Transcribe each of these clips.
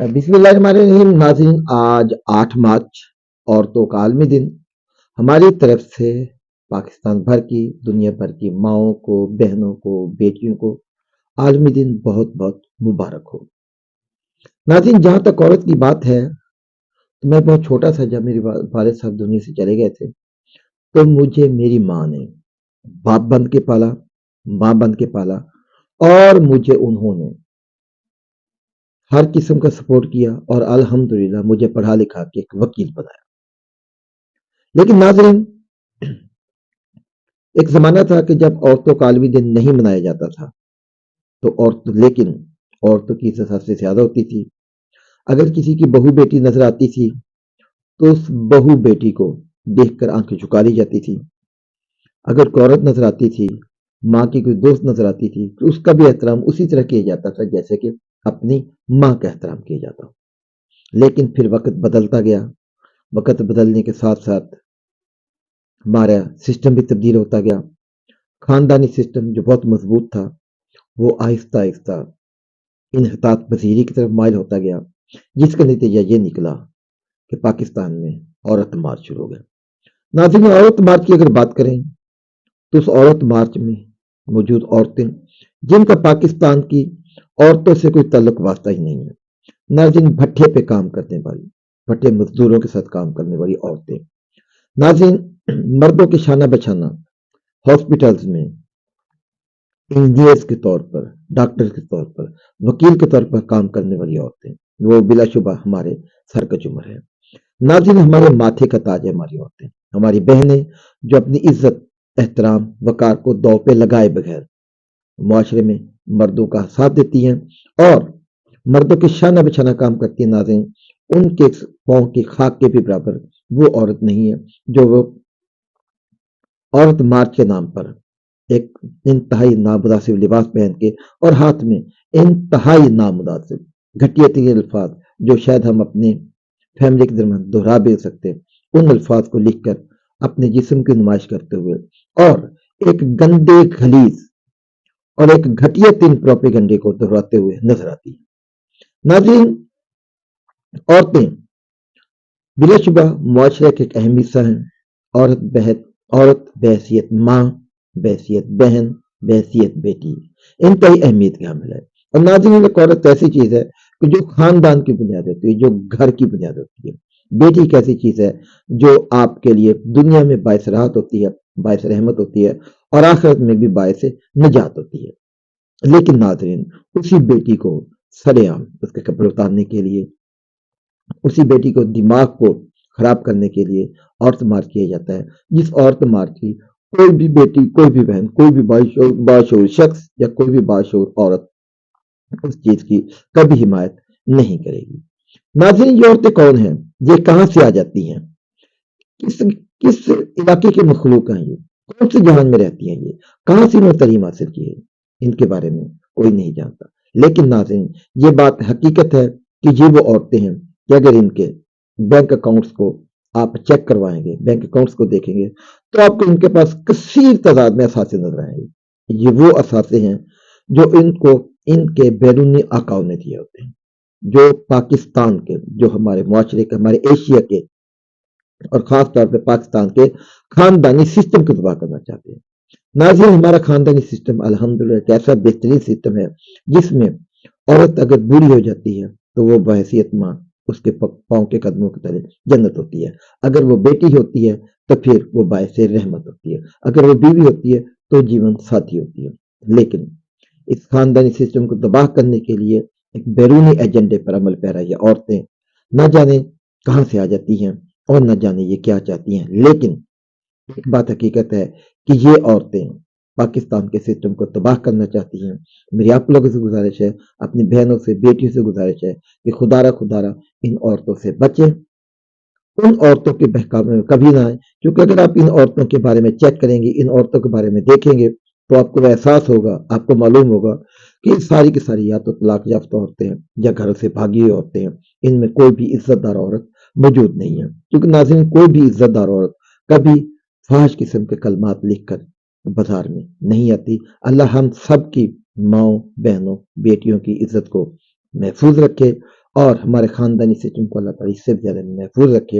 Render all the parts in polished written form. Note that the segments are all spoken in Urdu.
بسم اللہ الرحمن الرحیم ناظرین، آج 8 مارچ عورتوں کا عالمی دن ہماری طرف سے پاکستان بھر کی دنیا بھر کی ماؤں کو، بہنوں کو، بیٹیوں کو عالمی دن بہت بہت مبارک ہو۔ ناظرین، جہاں تک عورت کی بات ہے تو میں بہت چھوٹا تھا جب میرے والد صاحب دنیا سے چلے گئے تھے، تو مجھے میری ماں نے باپ بن کے پالا، ماں بن کے پالا، اور مجھے انہوں نے ہر قسم کا سپورٹ کیا اور الحمدللہ مجھے پڑھا لکھا کے ایک وکیل بنایا۔ لیکن ناظرین، ایک زمانہ تھا کہ جب عورتوں کا عالمی دن نہیں منایا جاتا تھا تو عورتوں کی عزت سے زیادہ ہوتی تھی۔ اگر کسی کی بہو بیٹی نظر آتی تھی تو اس بہو بیٹی کو دیکھ کر آنکھیں جھکا لی جاتی تھی۔ اگر کوئی عورت نظر آتی تھی، ماں کی کوئی دوست نظر آتی تھی، تو اس کا بھی احترام اسی طرح کیا جاتا تھا جیسے کہ اپنی ماں کا احترام کیا جاتا ہو۔ لیکن پھر وقت بدلتا گیا، وقت بدلنے کے ساتھ ساتھ ہمارا سسٹم بھی تبدیل ہوتا گیا۔ خاندانی سسٹم جو بہت مضبوط تھا وہ آہستہ آہستہ انحطاط پذیری کی طرف مائل ہوتا گیا، جس کا نتیجہ یہ نکلا کہ پاکستان میں عورت مارچ شروع ہو گیا۔ ناظرین، عورت مارچ کی اگر بات کریں تو اس عورت مارچ میں موجود عورتیں جن کا پاکستان کی عورتوں سے کوئی تعلق واسطہ ہی نہیں ہے، ناظرین بھٹے پہ کام کرنے والی، بھٹے مزدوروں کے ساتھ کام کرنے والی عورتیں، ناظرین مردوں کے شانہ بچھانہ ہاسپٹلز میں انجینئرز کے طور پر، ڈاکٹر کے طور پر، وکیل کے طور پر کام کرنے والی عورتیں، وہ بلا شبہ ہمارے سر کا جمر ہے۔ ناظرین، ہمارے ماتھے کا تاج ہے ہماری عورتیں، ہماری بہنیں جو اپنی عزت، احترام، وقار کو داؤ پہ لگائے بغیر معاشرے میں مردوں کا ساتھ دیتی ہیں اور مردوں کے شانہ بچھانہ کام کرتی ہیں۔ ناظرین، ان کے پاؤں کی خاک کے بھی برابر وہ عورت نہیں ہے جو وہ عورت مارچ کے نام پر ایک انتہائی نامناسب لباس پہن کے اور ہاتھ میں انتہائی نامناسب گھٹیا ترین الفاظ جو شاید ہم اپنے فیملی کے درمیان دہرا بھی سکتے، ان الفاظ کو لکھ کر اپنے جسم کی نمائش کرتے ہوئے اور ایک گندے غلیظ اور ایک گھٹیا ترین پروپیگنڈے کو دہراتے ہوئے نظر آتی ہے۔ ناظرین، عورتیں بلا شبہ معاشرے کے ایک اہم حصہ ہیں۔ عورت بحیثیت ماں، بحیثیت بہن، بحیثیت بیٹی انتہائی اہمیت کی حامل ہے۔ اور ناظرین، ایک عورت ایسی چیز ہے کہ جو خاندان کی بنیاد ہوتی ہے، جو گھر کی بنیاد ہوتی ہے۔ بیٹی ایک ایسی چیز ہے جو آپ کے لیے دنیا میں باعث راحت ہوتی ہے، باعث رحمت ہوتی ہے اور آخرت میں بھی باعث نجات ہوتی ہے۔ لیکن ناظرین، اسی بیٹی کو سرے عام اس کے کپڑے اتارنے کے لیے، اسی بیٹی کو دماغ کو خراب کرنے کے لیے عورت مارچ کیا جاتا ہے، جس عورت مارچ کی کوئی بھی بیٹی، کوئی بھی بہن، کوئی بھی باشعور شخص یا کوئی بھی باشعور عورت اس چیز کی کبھی حمایت نہیں کرے گی۔ ناظرین، یہ عورتیں کون ہیں؟ یہ کہاں سے آ جاتی ہیں؟ کس علاقے کے مخلوق ہیں؟ یہ کون سے جہان میں رہتی ہیں؟ یہ کہاں سے انہوں نے تعلیم حاصل کی ہے؟ ان کے بارے میں کوئی نہیں جانتا۔ لیکن ناظرین، یہ بات حقیقت ہے کہ یہ وہ عورتیں ہیں کہ اگر ان کے بینک اکاؤنٹس کو آپ چیک کروائیں گے، بینک اکاؤنٹس کو دیکھیں گے تو آپ کو ان کے پاس کثیر تعداد میں اثاثے نظر آئیں گے۔ یہ وہ اثاثے ہیں جو ان کو ان کے بیرونی آقاؤں نے دیے ہوتے ہیں، جو پاکستان کے، جو ہمارے معاشرے کے، ہمارے ایشیا کے اور خاص طور پہ پاکستان کے خاندانی سسٹم کو تباہ کرنا چاہتے ہیں۔ ناظرین، ہمارا خاندانی سسٹم الحمدللہ ایک ایسا بہترین سسٹم ہے جس میں عورت اگر بوڑھی ہو جاتی ہے تو وہ بحیثیت ماں اس کے پاؤں کے قدموں کی طرح جنت ہوتی ہے۔ اگر وہ بیٹی ہوتی ہے تو پھر وہ باعث رحمت ہوتی ہے، اگر وہ بیوی ہوتی ہے تو جیون ساتھی ہوتی ہے۔ لیکن اس خاندانی سسٹم کو تباہ کرنے کے لیے ایک بیرونی ایجنڈے پر عمل پیرا یہ عورتیں نہ جانے کہاں سے آ جاتی ہیں اور نہ جانے یہ کیا چاہتی ہیں۔ لیکن ایک بات حقیقت ہے کہ یہ عورتیں پاکستان کے سسٹم کو تباہ کرنا چاہتی ہیں۔ میری آپ لوگوں سے گزارش ہے، اپنی بہنوں سے، بیٹیوں سے گزارش ہے کہ خدا را ان عورتوں سے بچیں، ان عورتوں کے بہکاوے میں کبھی نہ آئیں، کیونکہ اگر آپ ان عورتوں کے بارے میں چیک کریں گے، ان عورتوں کے بارے میں دیکھیں گے تو آپ کو احساس ہوگا، آپ کو معلوم ہوگا کہ ساری کی ساری یا تو طلاق یافتہ عورتیں ہیں یا گھروں سے بھاگی ہوئی عورتیں ہیں۔ ان میں کوئی بھی عزت دار عورت موجود نہیں ہے، کیونکہ ناظرین کوئی بھی عزت دار عورت کبھی فحش قسم کے کلمات لکھ کر بازار میں نہیں آتی۔ اللہ ہم سب کی ماؤں، بہنوں، بیٹیوں کی عزت کو محفوظ رکھے اور ہمارے خاندانی سسٹم کو اللہ تعالیٰ اس سے بھی زیادہ محفوظ رکھے.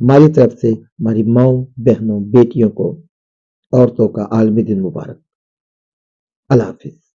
ہماری طرف سے ہماری ماؤں، بہنوں، بیٹیوں کو عورتوں کا عالمی دن مبارک. اللہ حافظ.